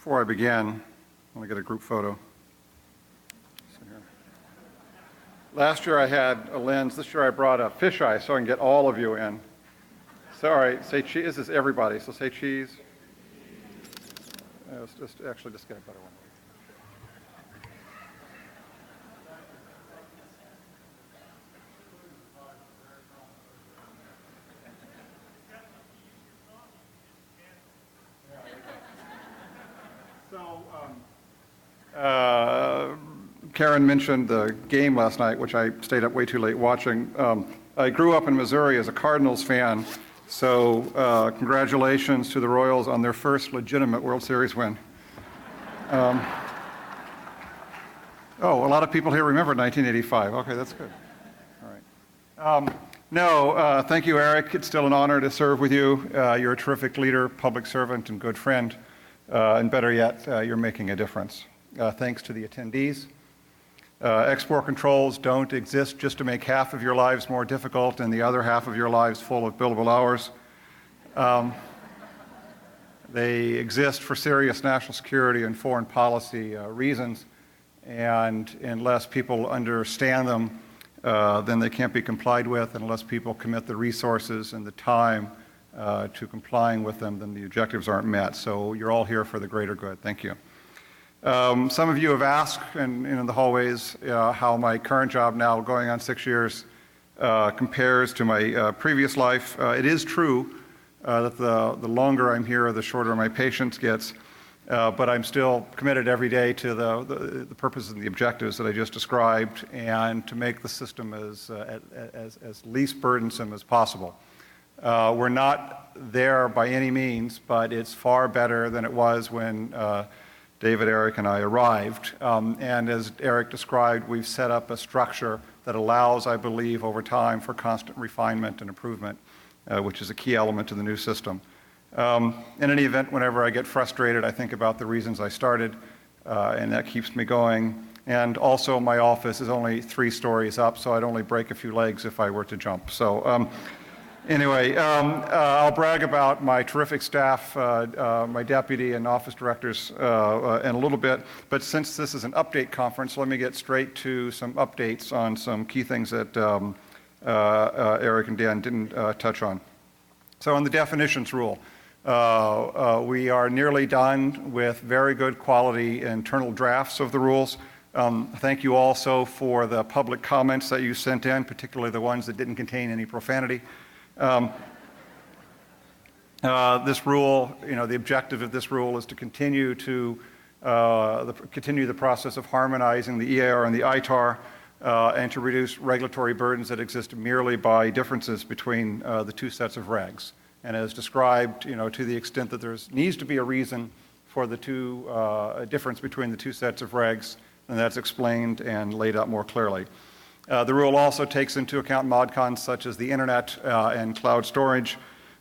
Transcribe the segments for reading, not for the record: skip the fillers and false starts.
Before I begin, I want to get a group photo. Last year I had a lens. This year I brought a fisheye so I can get all of you in. Sorry, say cheese. This is everybody, so say cheese. Let's just get a better one. Karen mentioned the game last night, which I stayed up way too late watching. I grew up in Missouri as a Cardinals fan, so congratulations to the Royals on their first legitimate World Series win. A lot of people here remember 1985. Okay, that's good. All right. Thank you, Eric. It's still an honor to serve with you. You're a terrific leader, public servant, and good friend. And better yet, you're making a difference. Thanks to the attendees. Export controls don't exist just to make half of your lives more difficult and the other half of your lives full of billable hours. They exist for serious national security and foreign policy reasons, and unless people understand them, then they can't be complied with, and unless people commit the resources and the time to complying with them, then the objectives aren't met. So you're all here for the greater good. Thank you. Some of you have asked in the hallways how my current job, now going on 6 years, compares to my previous life. It is true that the longer I'm here, the shorter my patience gets, but I'm still committed every day to the purposes and the objectives that I just described, and to make the system as least burdensome as possible. We're not there by any means, but it's far better than it was when David, Eric, and I arrived. And as Eric described, we've set up a structure that allows, I believe, over time for constant refinement and improvement, which is a key element to the new system. In any event, whenever I get frustrated, I think about the reasons I started, and that keeps me going. And also, my office is only 3 stories up, so I'd only break a few legs if I were to jump. So anyway, I'll brag about my terrific staff, my deputy and office directors in a little bit, but since this is an update conference, let me get straight to some updates on some key things that Eric and Dan didn't touch on. So on the definitions rule, we are nearly done with very good quality internal drafts of the rules. Thank you also for the public comments that you sent in, particularly the ones that didn't contain any profanity. This rule, the objective of this rule is to continue the process of harmonizing the EAR and the ITAR, and to reduce regulatory burdens that exist merely by differences between the 2 sets of regs. And as described, to the extent that there needs to be a reason for the difference between the 2 sets of regs, then that's explained and laid out more clearly. The rule also takes into account modcons such as the internet and cloud storage.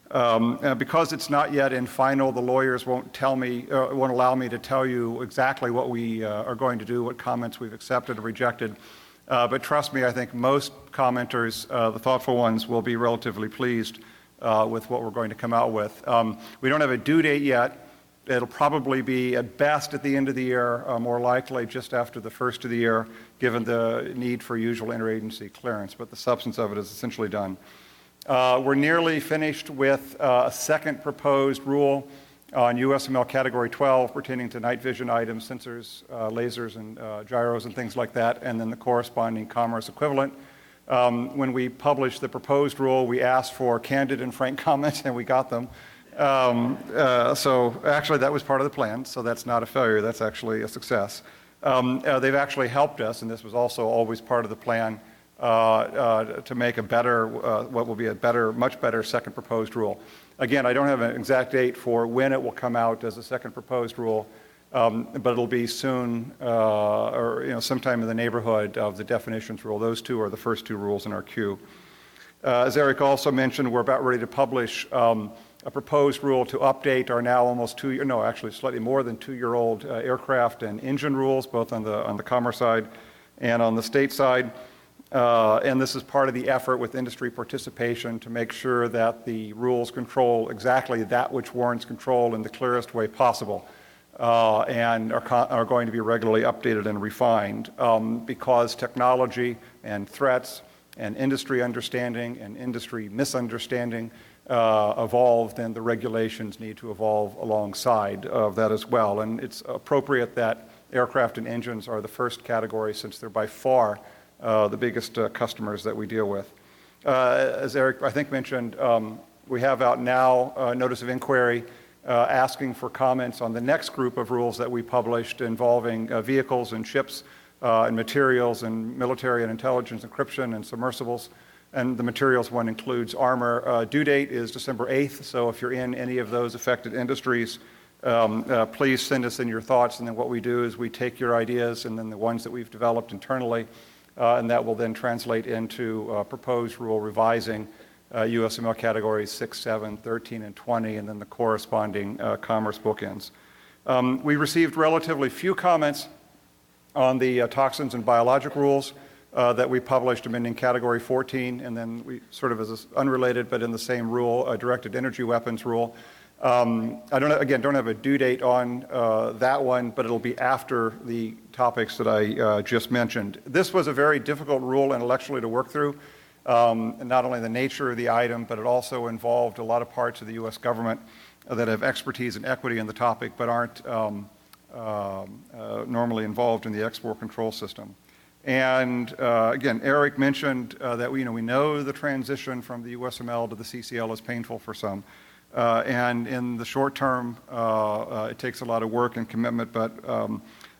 Because it's not yet in final, the lawyers won't allow me to tell you exactly what we are going to do, what comments we've accepted or rejected. But trust me, I think most commenters, the thoughtful ones, will be relatively pleased with what we're going to come out with. We don't have a due date yet. It'll probably be at best at the end of the year, more likely just after the first of the year, given the need for usual interagency clearance, but the substance of it is essentially done. We're nearly finished with a second proposed rule on USML Category 12 pertaining to night vision items, sensors, lasers, and gyros and things like that, and then the corresponding commerce equivalent. When we published the proposed rule, we asked for candid and frank comments, and we got them. So actually that was part of the plan, so that's not a failure, that's actually a success. They've actually helped us, and this was also always part of the plan, to make a better, what will be a better, much better second proposed rule. Again, I don't have an exact date for when it will come out as a second proposed rule, but it'll be soon, or sometime in the neighborhood of the definitions rule. Those 2 are the first 2 rules in our queue. As Eric also mentioned, we're about ready to publish a proposed rule to update our now almost slightly more than 2-year-old aircraft and engine rules, both on the commerce side and on the state side. And this is part of the effort with industry participation to make sure that the rules control exactly that which warrants control in the clearest way possible. and are going to be regularly updated and refined because technology and threats and industry understanding and industry misunderstanding evolve, then the regulations need to evolve alongside of that as well. And it's appropriate that aircraft and engines are the first category since they're by far the biggest customers that we deal with. As Eric, I think, mentioned, we have out now a notice of inquiry asking for comments on the next group of rules that we published involving vehicles and ships and materials and military and intelligence encryption and submersibles. And the materials one includes armor. Due date is December 8th, so if you're in any of those affected industries, please send us in your thoughts, and then what we do is we take your ideas and then the ones that we've developed internally, and that will then translate into proposed rule revising USML categories 6, 7, 13, and 20, and then the corresponding commerce bookends. We received relatively few comments on the toxins and biologic rules that we published amending category 14, and then we sort of as unrelated but in the same rule, directed energy weapons rule. I don't have a due date on that one, but it'll be after the topics that I just mentioned. This was a very difficult rule intellectually to work through, and not only the nature of the item, but it also involved a lot of parts of the U.S. government that have expertise and equity in the topic, but aren't normally involved in the export control system. And again, Eric mentioned that we know the transition from the USML to the CCL is painful for some. And in the short term, it takes a lot of work and commitment, but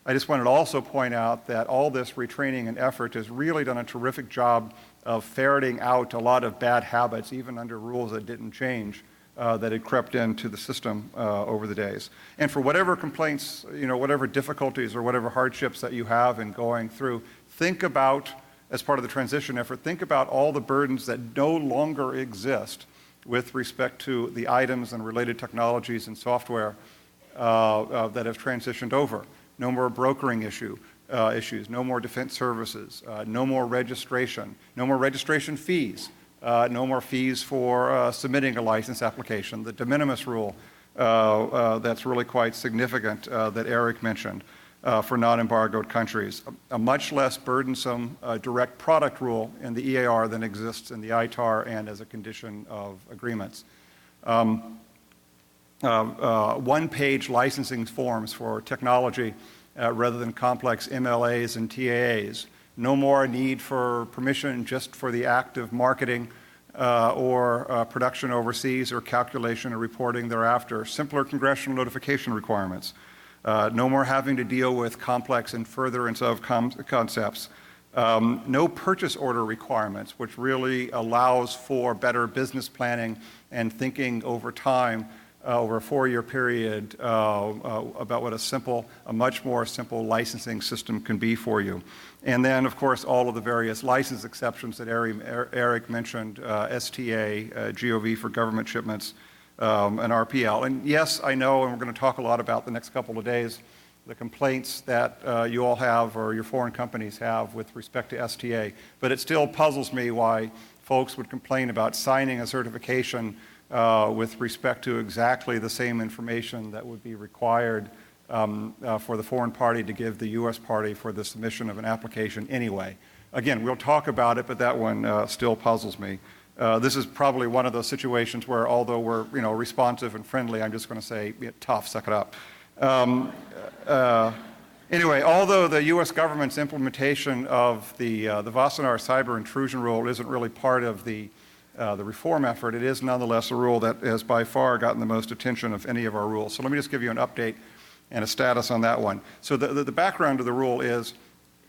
I just wanted to also point out that all this retraining and effort has really done a terrific job of ferreting out a lot of bad habits, even under rules that didn't change, that had crept into the system over the days. And for whatever complaints, whatever difficulties or whatever hardships that you have in going through, think about, as part of the transition effort, think about all the burdens that no longer exist with respect to the items and related technologies and software that have transitioned over. No more brokering issues, no more defense services, no more registration fees, no more fees for submitting a license application, the de minimis rule that's really quite significant that Eric mentioned for non-embargoed countries, a much less burdensome direct product rule in the EAR than exists in the ITAR and as a condition of agreements. One-page licensing forms for technology rather than complex MLAs and TAAs. No more need for permission just for the act of marketing or production overseas or calculation or reporting thereafter. Simpler congressional notification requirements. No more having to deal with complex and furtherance of concepts. No purchase order requirements, which really allows for better business planning and thinking over time, over a 4-year period, about what a much more simple licensing system can be for you. And then, of course, all of the various license exceptions that Eric mentioned, STA, GOV for government shipments, and RPL. And yes, I know, and we're going to talk a lot about the next couple of days, the complaints that you all have or your foreign companies have with respect to STA. But it still puzzles me why folks would complain about signing a certification with respect to exactly the same information that would be required for the foreign party to give the U.S. party for the submission of an application anyway. Again, we'll talk about it, but that one still puzzles me. This is probably one of those situations where, although we're responsive and friendly, I'm just going to say, tough, suck it up. Anyway, although the U.S. government's implementation of the Wassenaar cyber intrusion rule isn't really part of the reform effort, it is nonetheless a rule that has by far gotten the most attention of any of our rules. So let me just give you an update and a status on that one. So the background of the rule is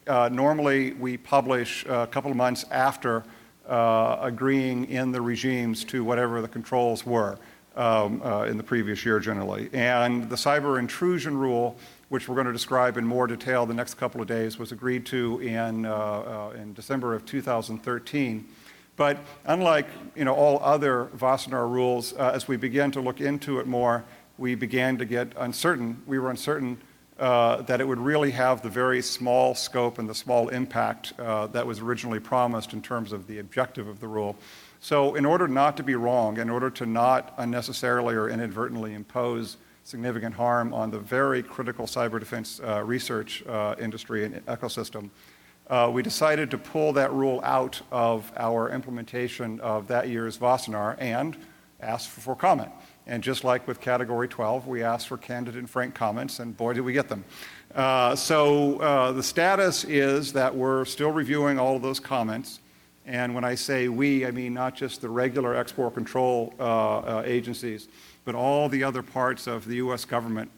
normally we publish a couple of months after agreeing in the regimes to whatever the controls were in the previous year generally. And the cyber intrusion rule, which we're going to describe in more detail the next couple of days, was agreed to in December of 2013. But unlike all other Wassenaar rules, as we began to look into it more, we began to get uncertain. We were uncertain that it would really have the very small scope and the small impact that was originally promised in terms of the objective of the rule. So in order not to be wrong, in order to not unnecessarily or inadvertently impose significant harm on the very critical cyber defense research industry and ecosystem. We decided to pull that rule out of our implementation of that year's Wassenaar and asked for comment. And just like with Category 12, we asked for candid and frank comments, and boy, did we get them. So the status is that we're still reviewing all of those comments. And when I say we, I mean not just the regular export control agencies, but all the other parts of the U.S. government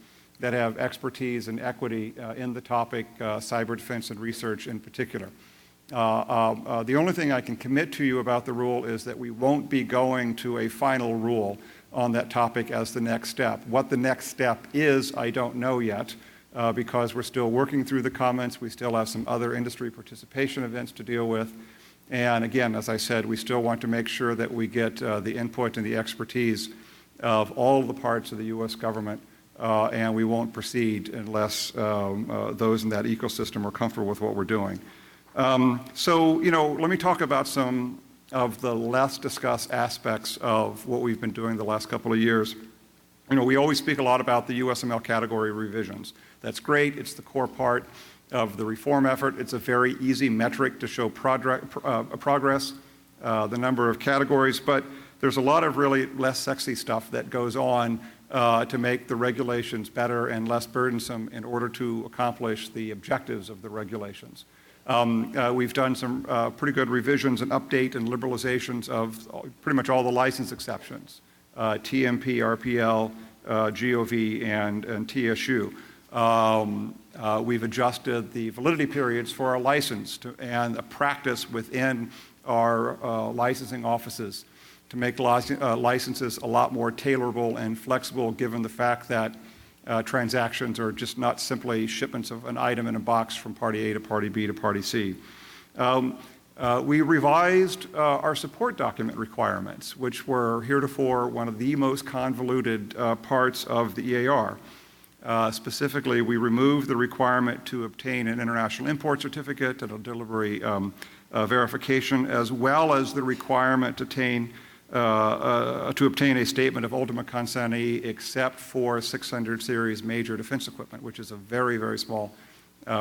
that have expertise and equity in the topic cyber defense and research in particular. The only thing I can commit to you about the rule is that we won't be going to a final rule on that topic as the next step. What the next step is, I don't know yet, because we're still working through the comments. We still have some other industry participation events to deal with. And again, as I said, we still want to make sure that we get the input and the expertise of all the parts of the U.S. government, and we won't proceed unless those in that ecosystem are comfortable with what we're doing. So, let me talk about some of the less discussed aspects of what we've been doing the last couple of years. We always speak a lot about the USML category revisions. That's great. It's the core part of the reform effort. It's a very easy metric to show progress, the number of categories, but there's a lot of really less sexy stuff that goes on to make the regulations better and less burdensome in order to accomplish the objectives of the regulations. We've done some pretty good revisions and update and liberalizations of pretty much all the license exceptions, TMP, RPL, GOV, and TSU. We've adjusted the validity periods for our license and a practice within our licensing offices to make licenses a lot more tailorable and flexible, given the fact that transactions are just not simply shipments of an item in a box from party A to party B to party C. We revised our support document requirements, which were heretofore one of the most convoluted parts of the EAR. Specifically, we removed the requirement to obtain an international import certificate and a delivery verification, as well as the requirement to obtain a statement of ultimate consignee except for 600 series major defense equipment, which is a very, very small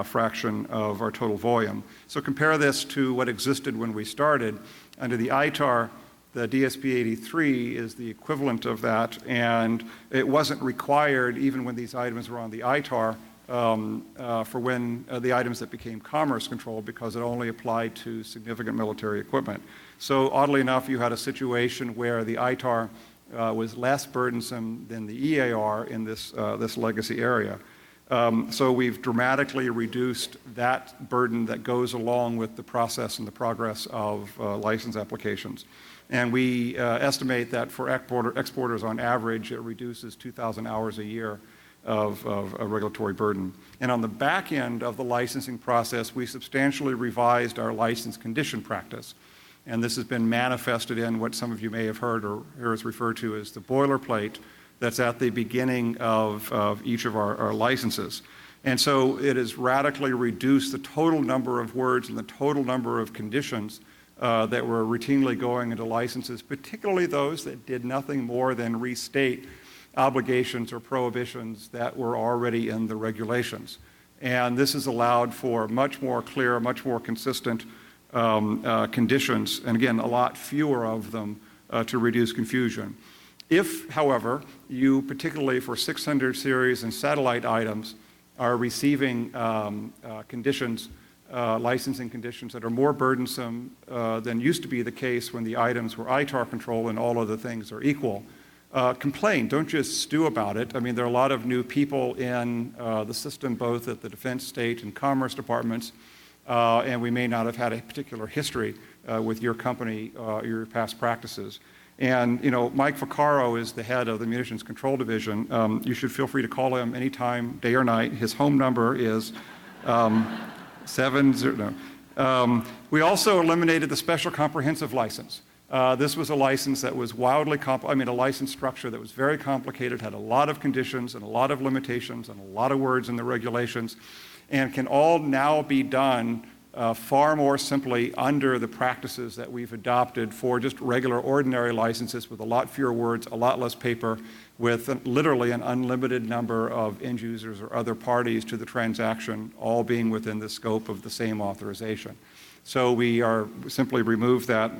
fraction of our total volume. So compare this to what existed when we started. Under the ITAR, the DSP-83 is the equivalent of that, and it wasn't required even when these items were on the ITAR for when the items that became commerce controlled, because it only applied to significant military equipment. So oddly enough, you had a situation where the ITAR was less burdensome than the EAR in this legacy area. So we've dramatically reduced that burden that goes along with the process and the progress of license applications. And we estimate that for exporters on average, it reduces 2,000 hours a year of a regulatory burden. And on the back end of the licensing process, we substantially revised our license condition practice. And this has been manifested in what some of you may have heard or hear us refer to as the boilerplate that's at the beginning of each of our licenses. And so it has radically reduced the total number of words and the total number of conditions that were routinely going into licenses, particularly those that did nothing more than restate obligations or prohibitions that were already in the regulations. And this has allowed for much more clear, much more consistent conditions, and again, a lot fewer of them to reduce confusion. If, however, you, particularly for 600 series and satellite items, are receiving conditions, licensing conditions that are more burdensome than used to be the case when the items were ITAR controlled and all other things are equal, complain. Don't just stew about it. I mean, there are a lot of new people in the system, both at the Defense, State, and Commerce departments, and we may not have had a particular history with your company, your past practices. And, Mike Vaccaro is the head of the Munitions Control Division. You should feel free to call him anytime, day or night. His home number is 70. We also eliminated the Special Comprehensive License. This was a license that was wildly a license structure that was very complicated, had a lot of conditions and a lot of limitations and a lot of words in the regulations, and can all now be done far more simply under the practices that we've adopted for just regular, ordinary licenses with a lot fewer words, a lot less paper, with literally an unlimited number of end users or other parties to the transaction, all being within the scope of the same authorization. So we are simply remove that.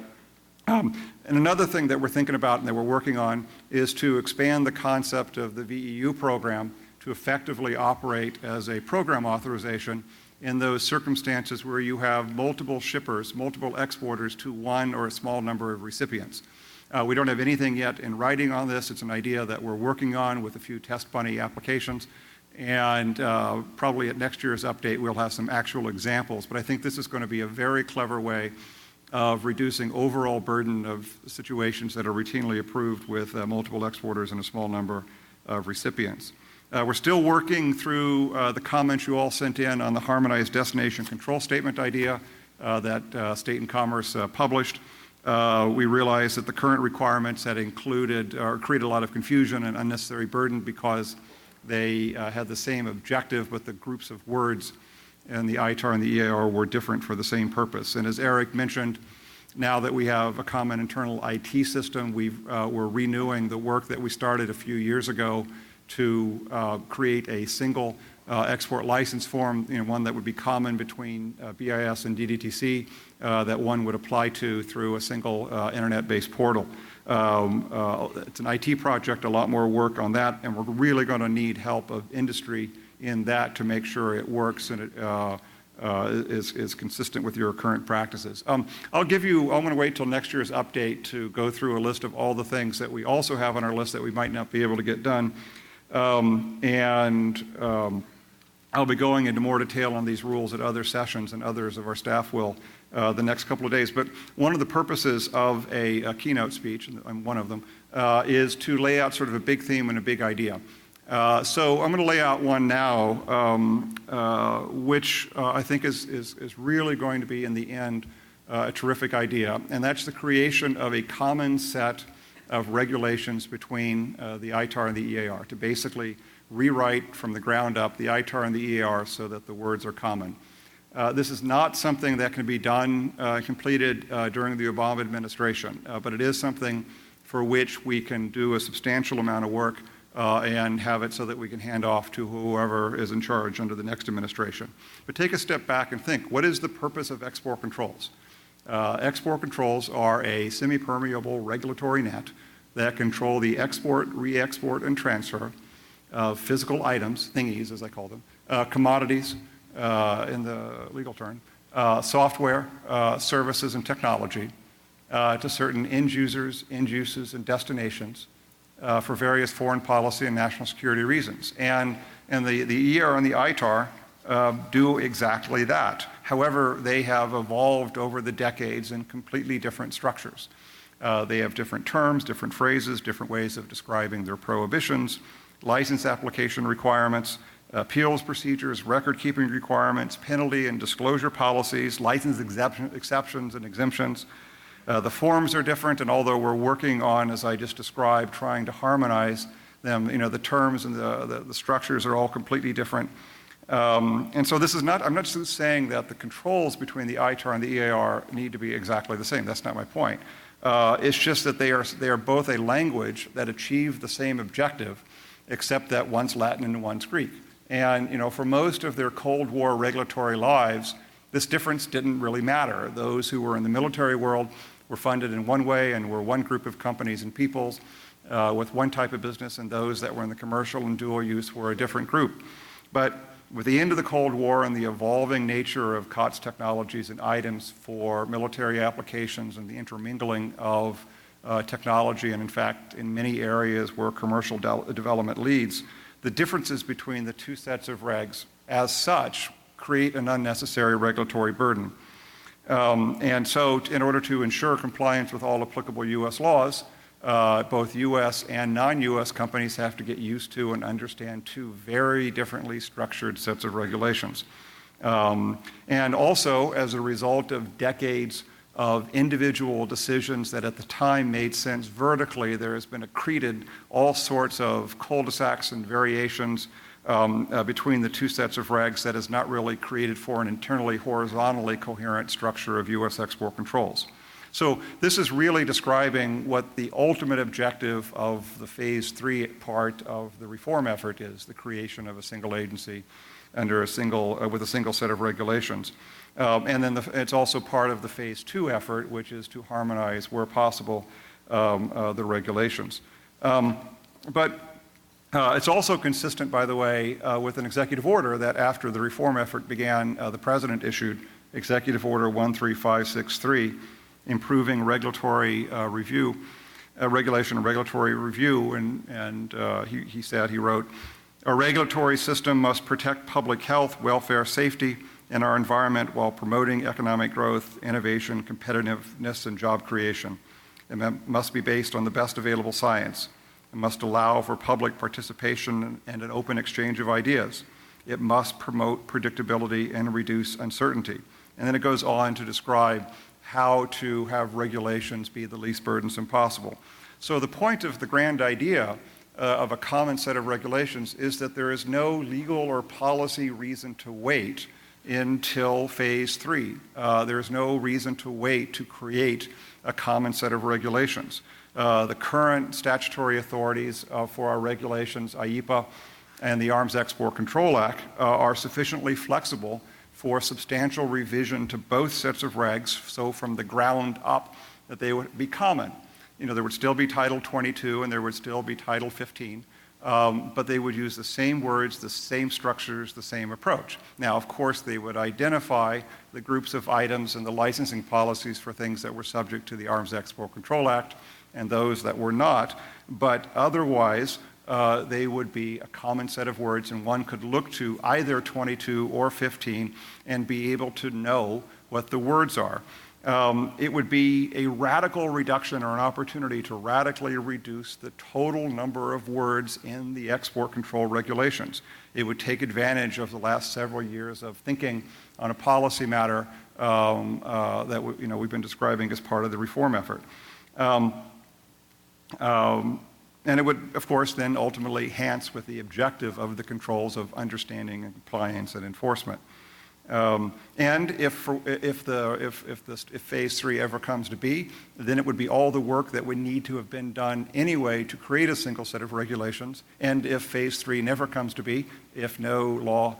And another thing that we're thinking about and that we're working on is to expand the concept of the VEU program to effectively operate as a program authorization in those circumstances where you have multiple shippers, multiple exporters to one or a small number of recipients. We don't have anything yet in writing on this. It's an idea that we're working on with a few test bunny applications. And probably at next year's update, we'll have some actual examples. But I think this is going to be a very clever way of reducing overall burden of situations that are routinely approved with multiple exporters and a small number of recipients. We're still working through the comments you all sent in on the harmonized destination control statement idea that State and Commerce published. We realized that the current requirements had included or created a lot of confusion and unnecessary burden because they had the same objective, but the groups of words in the ITAR and the EAR were different for the same purpose. And as Eric mentioned, now that we have a common internal IT system, we're renewing the work that we started a few years ago to create a single export license form, one that would be common between BIS and DDTC, that one would apply to through a single internet-based portal. It's an IT project, a lot more work on that, and we're really going to need help of industry in that to make sure it works and it is consistent with your current practices. I'm going to wait till next year's update to go through a list of all the things that we also have on our list that we might not be able to get done. I'll be going into more detail on these rules at other sessions, and others of our staff will the next couple of days. But one of the purposes of a keynote speech, and one of them, is to lay out sort of a big theme and a big idea. So I'm going to lay out one now, which I think is really going to be, in the end, a terrific idea, and that's the creation of a common set of regulations between the ITAR and the EAR to basically rewrite from the ground up the ITAR and the EAR so that the words are common. This is not something that can be done, completed during the Obama administration, but it is something for which we can do a substantial amount of work and have it so that we can hand off to whoever is in charge under the next administration. But take a step back and think, what is the purpose of export controls? Export controls are a semi-permeable regulatory net that control the export, re-export, and transfer of physical items, thingies as I call them, commodities in the legal term, software, services, and technology to certain end users, end uses, and destinations for various foreign policy and national security reasons. And the EAR and the ITAR do exactly that. However, they have evolved over the decades in completely different structures. They have different terms, different phrases, different ways of describing their prohibitions, license application requirements, appeals procedures, record-keeping requirements, penalty and disclosure policies, license exceptions and exemptions. The forms are different, and although we're working on, as I just described, trying to harmonize them, the terms and the structures are all completely different. And so this is not, I'm not just saying that the controls between the ITAR and the EAR need to be exactly the same. That's not my point. It's just that they are both a language that achieve the same objective, except that one's Latin and one's Greek. And for most of their Cold War regulatory lives, this difference didn't really matter. Those who were in the military world were funded in one way and were one group of companies and peoples with one type of business, and those that were in the commercial and dual use were a different group. But with the end of the Cold War and the evolving nature of COTS technologies and items for military applications and the intermingling of technology, and in fact, in many areas where commercial development leads, the differences between the two sets of regs, as such, create an unnecessary regulatory burden. And so, in order to ensure compliance with all applicable U.S. laws, both U.S. and non-U.S. companies have to get used to and understand two very differently structured sets of regulations. And also, as a result of decades of individual decisions that at the time made sense vertically, there has been accreted all sorts of cul-de-sacs and variations between the two sets of regs that has not really created for an internally horizontally coherent structure of U.S. export controls. So this is really describing what the ultimate objective of the phase 3 part of the reform effort is, the creation of a single agency under a single, with a single set of regulations. And then it's also part of the phase 2 effort, which is to harmonize, where possible, the regulations. But it's also consistent, by the way, with an executive order that after the reform effort began, the President issued Executive Order 13563, improving regulatory review, regulation and regulatory review, and he wrote, "Our regulatory system must protect public health, welfare, safety, and our environment while promoting economic growth, innovation, competitiveness, and job creation. It must be based on the best available science. It must allow for public participation and an open exchange of ideas. It must promote predictability and reduce uncertainty." And then it goes on to describe how to have regulations be the least burdensome possible. So the point of the grand idea of a common set of regulations is that there is no legal or policy reason to wait until phase 3. There is no reason to wait to create a common set of regulations. The current statutory authorities for our regulations, IEPA and the Arms Export Control Act, are sufficiently flexible for substantial revision to both sets of regs, so from the ground up that they would be common. You know, there would still be Title 22 and there would still be Title 15, but they would use the same words, the same structures, the same approach. Now, of course, they would identify the groups of items and the licensing policies for things that were subject to the Arms Export Control Act and those that were not, but otherwise, they would be a common set of words, and one could look to either 22 or 15 and be able to know what the words are. It would be a radical reduction or an opportunity to radically reduce the total number of words in the export control regulations. It would take advantage of the last several years of thinking on a policy matter that we've been describing as part of the reform effort. And it would, of course, then ultimately enhance with the objective of the controls of understanding and compliance and enforcement. And if phase 3 ever comes to be, then it would be all the work that would need to have been done anyway to create a single set of regulations. And if phase 3 never comes to be, if no law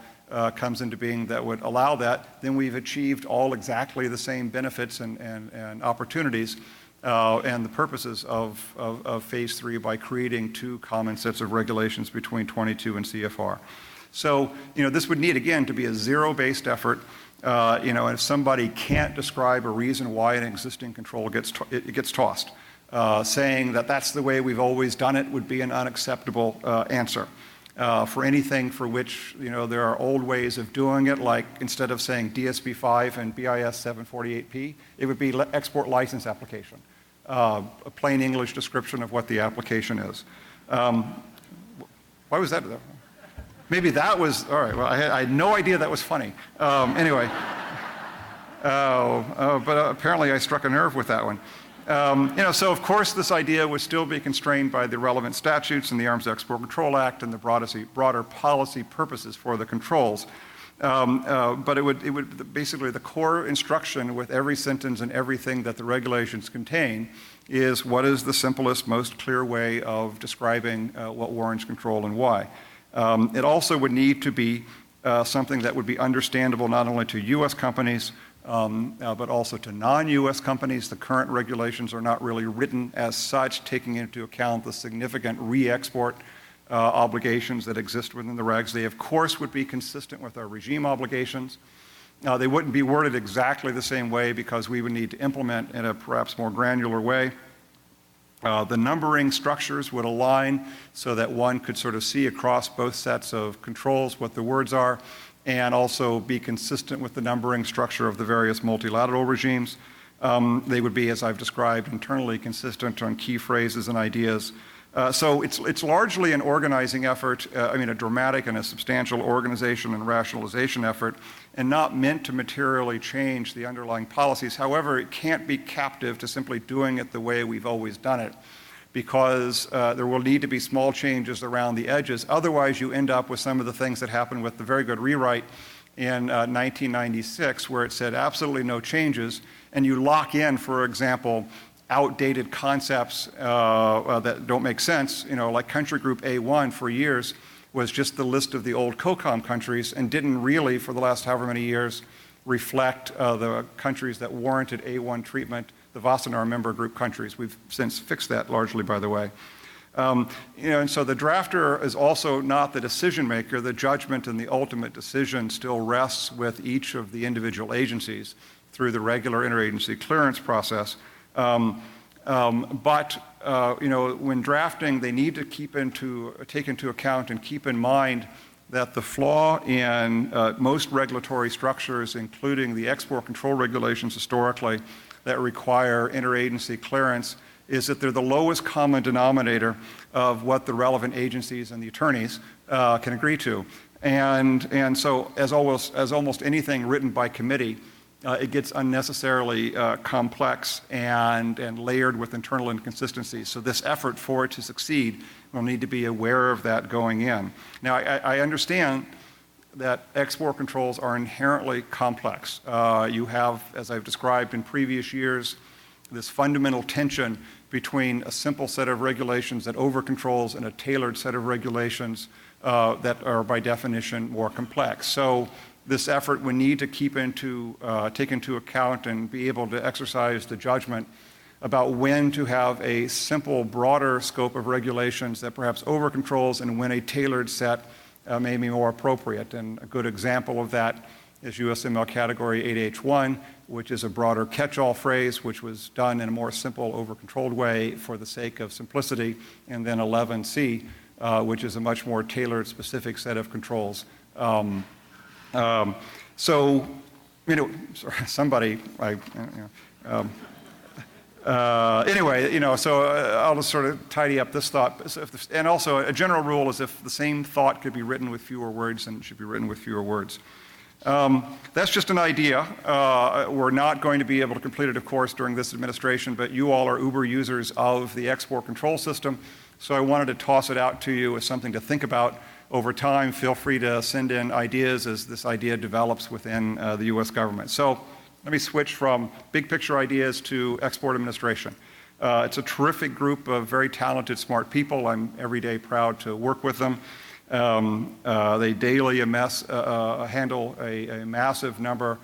comes into being that would allow that, then we've achieved all exactly the same benefits and opportunities and the purposes of phase 3 by creating two common sets of regulations between 22 and CFR. So, this would need, again, to be a zero-based effort. And if somebody can't describe a reason why an existing control gets tossed, saying that that's the way we've always done it would be an unacceptable answer. For anything for which, there are old ways of doing it, like instead of saying DSB 5 and BIS 748P, it would be export license application. A plain English description of what the application is. Why was that? Maybe that was, all right, well, I had no idea that was funny. Anyway, but apparently I struck a nerve with that one. So of course this idea would still be constrained by the relevant statutes and the Arms Export Control Act and the broader policy purposes for the controls. But it would basically, the core instruction with every sentence and everything that the regulations contain is what is the simplest, most clear way of describing what warrants control and why. It also would need to be something that would be understandable not only to U.S. companies, but also to non-U.S. companies. The current regulations are not really written as such, taking into account the significant re-export obligations that exist within the regs. They, of course, would be consistent with our regime obligations. They wouldn't be worded exactly the same way because we would need to implement in a perhaps more granular way. The numbering structures would align so that one could sort of see across both sets of controls what the words are, and also be consistent with the numbering structure of the various multilateral regimes. They would be, as I've described, internally consistent on key phrases and ideas. So it's largely an organizing effort, a dramatic and a substantial organization and rationalization effort, and not meant to materially change the underlying policies. However, it can't be captive to simply doing it the way we've always done it, because there will need to be small changes around the edges. Otherwise, you end up with some of the things that happened with the very good rewrite in 1996, where it said absolutely no changes, and you lock in, for example, outdated concepts that don't make sense, like country group A1 for years was just the list of the old COCOM countries and didn't really, for the last however many years, reflect the countries that warranted A1 treatment, the Wassenaar member group countries. We've since fixed that largely, by the way. And so the drafter is also not the decision maker. The judgment and the ultimate decision still rests with each of the individual agencies through the regular interagency clearance process. When drafting, they need to take into account and keep in mind that the flaw in most regulatory structures, including the export control regulations historically that require interagency clearance, is that they're the lowest common denominator of what the relevant agencies and the attorneys can agree to. And so as almost anything written by committee, it gets unnecessarily complex and layered with internal inconsistencies. So this effort for it to succeed will need to be aware of that going in. Now, I understand that export controls are inherently complex. You have, as I've described in previous years, this fundamental tension between a simple set of regulations that over-controls and a tailored set of regulations that are by definition more complex. So this effort we need to take into account and be able to exercise the judgment about when to have a simple, broader scope of regulations that perhaps over-controls and when a tailored set may be more appropriate. And a good example of that is USML Category 8H1, which is a broader catch-all phrase, which was done in a more simple, over-controlled way for the sake of simplicity, and then 11C, which is a much more tailored, specific set of controls. Anyway, so I'll just sort of tidy up this thought. And also, a general rule is if the same thought could be written with fewer words, then it should be written with fewer words. That's just an idea. We're not going to be able to complete it, of course, during this administration, but you all are uber users of the export control system, so I wanted to toss it out to you as something to think about over time. Feel free to send in ideas as this idea develops within the U.S. government. So let me switch from big picture ideas to export administration. It's a terrific group of very talented, smart people. I'm every day proud to work with them. They daily handle a massive number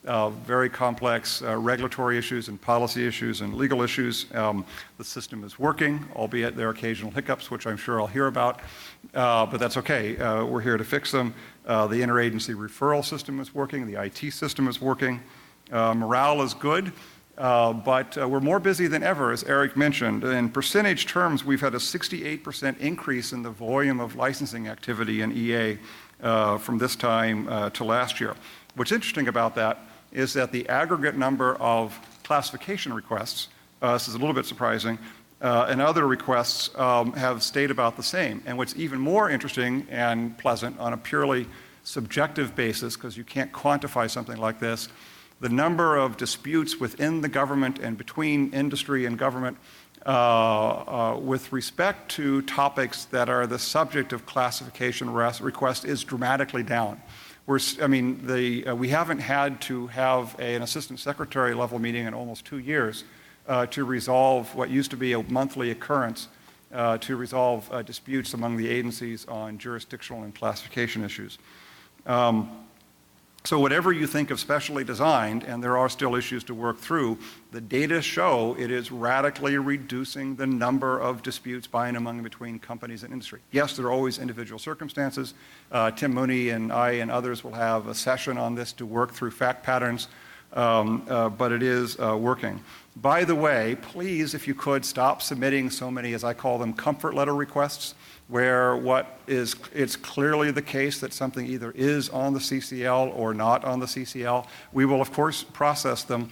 of very complex regulatory issues and policy issues and legal issues. The system is working, albeit there are occasional hiccups, which I'm sure I'll hear about, but that's okay. We're here to fix them. The interagency referral system is working. The IT system is working. Morale is good. But we're more busy than ever, as Eric mentioned. In percentage terms, we've had a 68% increase in the volume of licensing activity in EA from this time to last year. What's interesting about that is that the aggregate number of classification requests, this is a little bit surprising, and other requests have stayed about the same. And what's even more interesting and pleasant on a purely subjective basis, because you can't quantify something like this, the number of disputes within the government and between industry and government with respect to topics that are the subject of classification request is dramatically down. We haven't had to have an assistant secretary level meeting in almost 2 years to resolve what used to be a monthly occurrence to resolve disputes among the agencies on jurisdictional and classification issues. So whatever you think of specially designed, and there are still issues to work through, the data show it is radically reducing the number of disputes by and among and between companies and industry. Yes, there are always individual circumstances. Tim Mooney and I and others will have a session on this to work through fact patterns, but it is working. By the way, please, if you could, stop submitting so many, as I call them, comfort letter requests, where it's clearly the case that something either is on the CCL or not on the CCL. We will, of course, process them,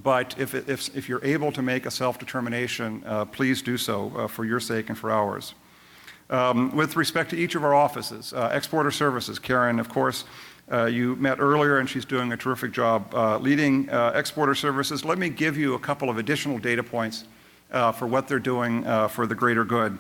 but if you're able to make a self-determination, please do so for your sake and for ours. With respect to each of our offices, Exporter Services, Karen, of course, you met earlier, and she's doing a terrific job leading Exporter Services. Let me give you a couple of additional data points for what they're doing for the greater good.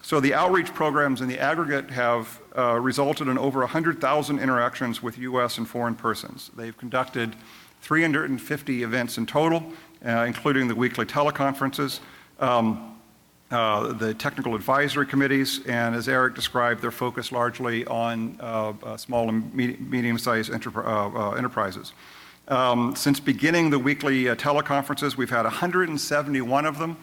So the outreach programs in the aggregate have resulted in over 100,000 interactions with U.S. and foreign persons. They've conducted 350 events in total, including the weekly teleconferences, the technical advisory committees, and as Eric described, they're focused largely on small and medium-sized enterprises. Since beginning the weekly teleconferences, we've had 171 of them,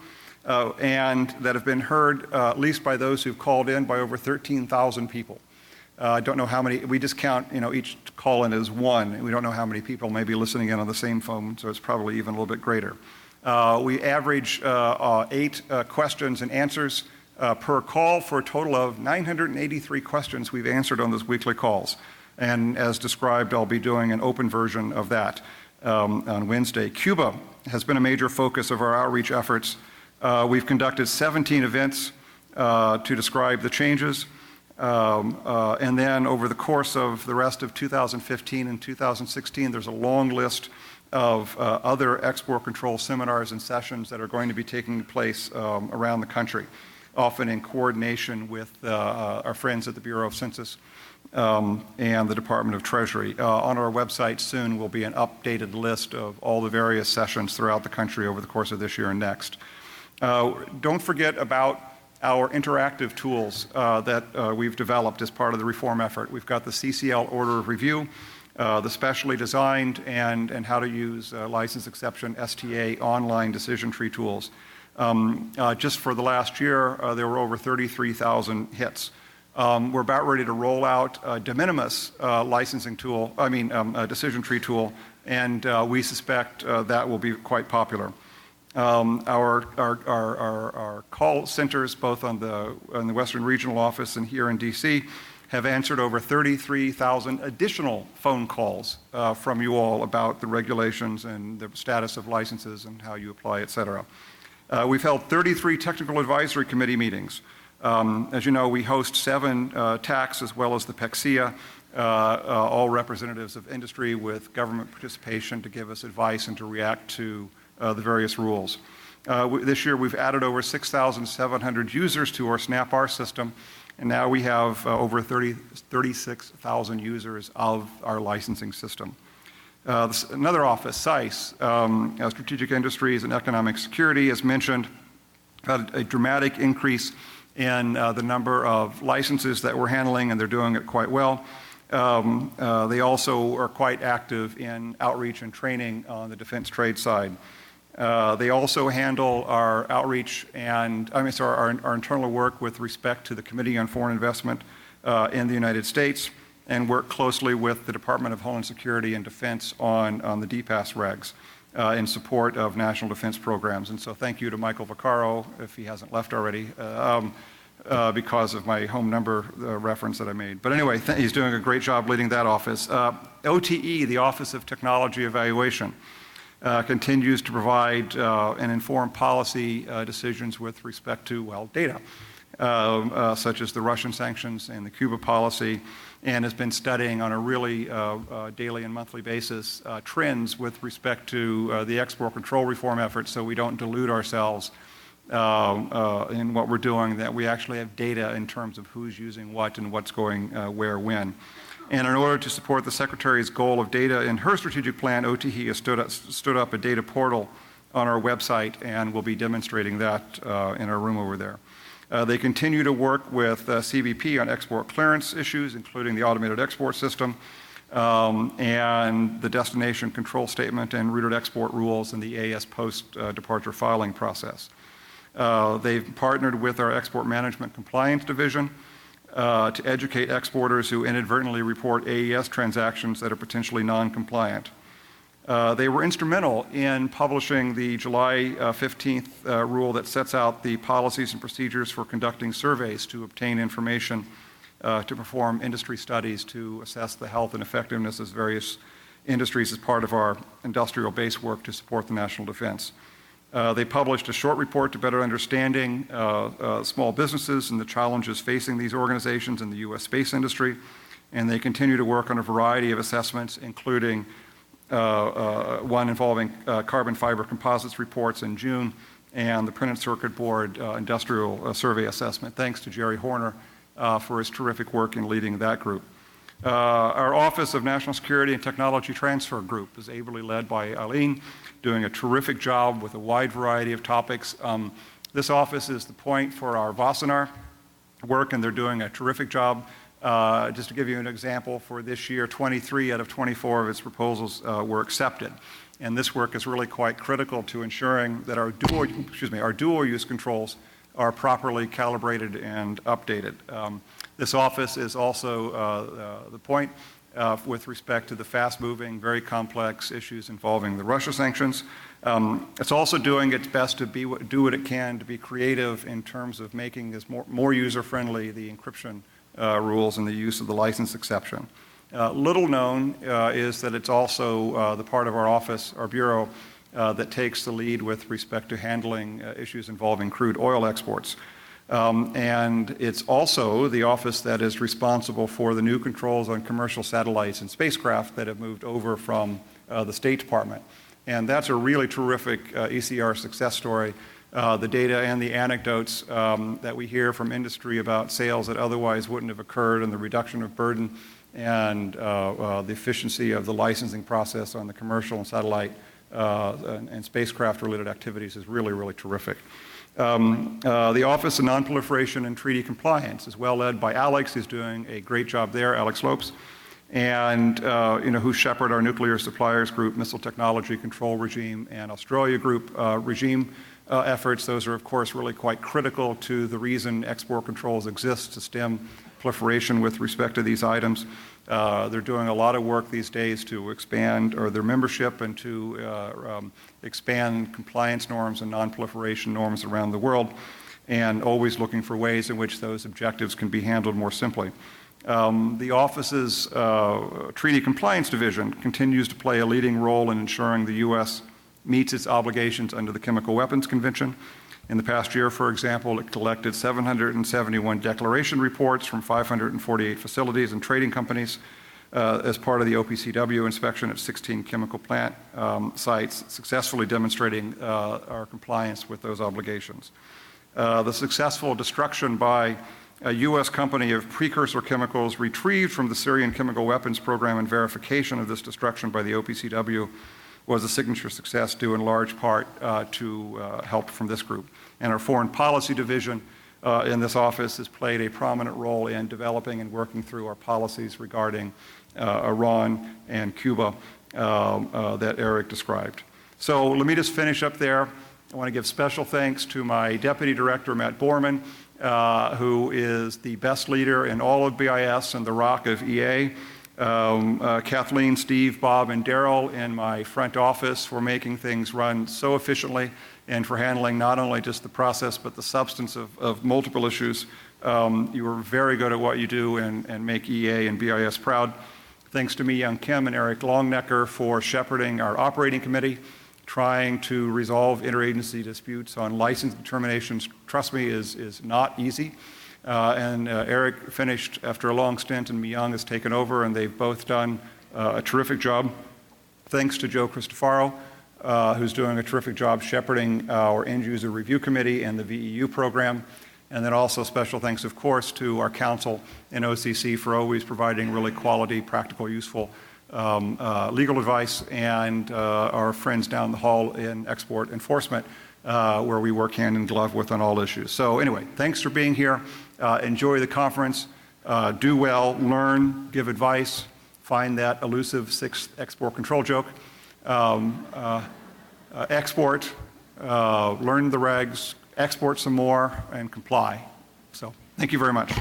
and that have been heard, at least by those who've called in, by over 13,000 people. I don't know how many, we just count, each call-in as one, and we don't know how many people may be listening in on the same phone, so it's probably even a little bit greater. We average 8 questions and answers per call for a total of 983 questions we've answered on those weekly calls. And as described, I'll be doing an open version of that on Wednesday. Cuba has been a major focus of our outreach efforts. We've conducted 17 events to describe the changes. And then over the course of the rest of 2015 and 2016, there's a long list of other export control seminars and sessions that are going to be taking place around the country, often in coordination with our friends at the Bureau of Census and the Department of Treasury. On our website soon will be an updated list of all the various sessions throughout the country over the course of this year and next. Don't forget about our interactive tools that we've developed as part of the reform effort. We've got the CCL Order of Review, the specially designed and how to use license exception STA online decision tree tools. Just for the last year, there were over 33,000 hits. We're about ready to roll out a de minimis licensing tool, a decision tree tool, and we suspect that will be quite popular. Our call centers, both on the Western Regional Office and here in DC, have answered over 33,000 additional phone calls from you all about the regulations and the status of licenses and how you apply, et cetera. We've held 33 technical advisory committee meetings. As you know, we host 7 TACs as well as the PECSIA, all representatives of industry with government participation to give us advice and to react to the various rules. This year we've added over 6,700 users to our SNAP-R system, and now we have over 36,000 users of our licensing system. Another office, SICE, Strategic Industries and Economic Security, as mentioned, had a dramatic increase in the number of licenses that we're handling, and they're doing it quite well. They also are quite active in outreach and training on the defense trade side. They also handle our outreach and, our internal work with respect to the Committee on Foreign Investment in the United States, and work closely with the Department of Homeland Security and Defense on the DPAS regs in support of national defense programs. And so thank you to Michael Vaccaro, if he hasn't left already, because of my home number reference that I made. But anyway, he's doing a great job leading that office. OTE, the Office of Technology Evaluation, continues to provide and inform policy decisions with respect to, well, data, such as the Russian sanctions and the Cuba policy, and has been studying on a really daily and monthly basis trends with respect to the export control reform efforts, so we don't delude ourselves in what we're doing, that we actually have data in terms of who's using what and what's going where, when. And in order to support the Secretary's goal of data in her strategic plan, OTE has stood up a data portal on our website, and we'll be demonstrating that in our room over there. They continue to work with CBP on export clearance issues, including the automated export system, and the destination control statement and routed export rules and the AS post-departure filing process. They've partnered with our Export Management Compliance Division to educate exporters who inadvertently report AES transactions that are potentially non-compliant. They were instrumental in publishing the July 15th rule that sets out the policies and procedures for conducting surveys to obtain information to perform industry studies to assess the health and effectiveness of various industries as part of our industrial base work to support the national defense. They published a short report to better understanding small businesses and the challenges facing these organizations in the U.S. space industry, and they continue to work on a variety of assessments, including one involving carbon fiber composites reports in June, and the printed circuit board industrial survey assessment. Thanks to Jerry Horner for his terrific work in leading that group. Our Office of National Security and Technology Transfer Group is ably led by Eileen, doing a terrific job with a wide variety of topics. This office is the point for our Wassenaar work, and they're doing a terrific job. Just to give you an example, for this year, 23 out of 24 of its proposals were accepted. And this work is really quite critical to ensuring that our dual use controls are properly calibrated and updated. This office is also the point with respect to the fast-moving, very complex issues involving the Russia sanctions. It's also doing its best to do what it can to be creative in terms of making this more user-friendly, the encryption rules and the use of the license exception. Little known is that it's also the part of our office, our bureau, that takes the lead with respect to handling issues involving crude oil exports. And it's also the office that is responsible for the new controls on commercial satellites and spacecraft that have moved over from the State Department. And that's a really terrific ECR success story. The data and the anecdotes that we hear from industry about sales that otherwise wouldn't have occurred, and the reduction of burden and the efficiency of the licensing process on the commercial and satellite and spacecraft-related activities is really, really terrific. The Office of Nonproliferation and Treaty Compliance is well led by Alex, who's doing a great job there, Alex Lopes, and who shepherd our nuclear suppliers group, missile technology control regime, and Australia group regime efforts. Those are, of course, really quite critical to the reason export controls exist, to stem proliferation with respect to these items. They're doing a lot of work these days to expand their membership and to expand compliance norms and non-proliferation norms around the world, and always looking for ways in which those objectives can be handled more simply. The office's Treaty Compliance Division continues to play a leading role in ensuring the U.S. meets its obligations under the Chemical Weapons Convention. In the past year, for example, it collected 771 declaration reports from 548 facilities and trading companies as part of the OPCW inspection at 16 chemical plant sites, successfully demonstrating our compliance with those obligations. The successful destruction by a U.S. company of precursor chemicals retrieved from the Syrian chemical weapons program and verification of this destruction by the OPCW was a signature success due in large part to help from this group. And our Foreign Policy Division in this office has played a prominent role in developing and working through our policies regarding Iran and Cuba that Eric described. So let me just finish up there. I want to give special thanks to my Deputy Director, Matt Borman, who is the best leader in all of BIS and the rock of EA. Kathleen, Steve, Bob, and Daryl in my front office for making things run so efficiently and for handling not only just the process but the substance of multiple issues. You are very good at what you do and make EA and BIS proud. Thanks to Mi Young Kim and Eric Longnecker for shepherding our operating committee, trying to resolve interagency disputes on license determinations. Trust me, is not easy. And Eric finished after a long stint, and Mi Young has taken over, and they've both done a terrific job. Thanks to Joe Cristofaro, who's doing a terrific job shepherding our end-user review committee and the VEU program. And then also special thanks, of course, to our counsel and OCC for always providing really quality, practical, useful legal advice, and our friends down the hall in export enforcement, where we work hand in glove with on all issues. So anyway, thanks for being here. Enjoy the conference. Do well, learn, give advice, find that elusive sixth export control joke. Export, learn the regs, export some more, and comply. So thank you very much.